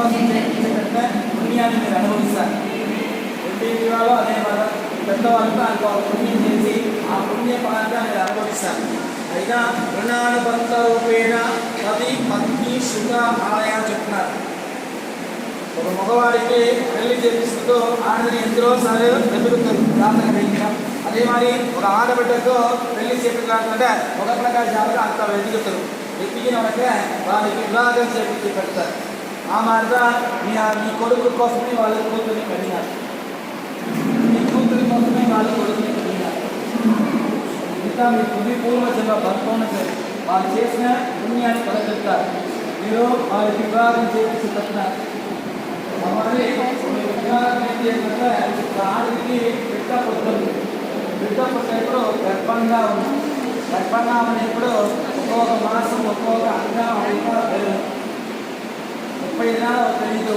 కోసం చేయించేటట్టే పుణ్యాన్ని మీరు అనుభవిస్తారు. ఎన్ని జీవాలో అదే మన పెద్దవాళ్ళతో అనుకో పుణ్యం చేసి ఆ పుణ్య ఫలాన్ని మీరు అనుభవిస్తారు. అయినా రుణానుబంధ రూపేణ పది పత్ని శుభ ఆలయ చెప్తున్నారు. ఒక మగవాడికి పెళ్లి చేపిస్తూ ఆడదని ఎంతో సార్లు వెతుకుతారు జాతక రీత్యా. అదే మరి ఒక ఆడబిడ్డతో పెళ్లి చేపించాలంటే ఒక ప్రకార జాతక అంత వెతుకుతారు. వెతికిన వాళ్ళకే వారికి వివాహం చేపించి పెడతారు. ఆ మాదిరిగా మీ కొడుకు కోసమే వాళ్ళ కూతురిని పెరిగినారు, మీ కూతురి కోసమే వాళ్ళ కొడుకుని పెరిగినారు. ఇంకా మీ పూర్వజన్మ భర్తను వాళ్ళు చేసిన పుణ్యాన్ని కొనగలుగుతారు. మీరు వారికి వివాహం చేపించి పెట్టినారు. ఆడికి బిడ్డ పుట్టింది. బిడ్డ పుట్టినప్పుడు గర్భంగా ఉంది. గర్భంగా ఉన్నప్పుడు ఒక్కొక్క మాసం ఒక్కొక్క అంగా 30 దినాలు తెలియదు.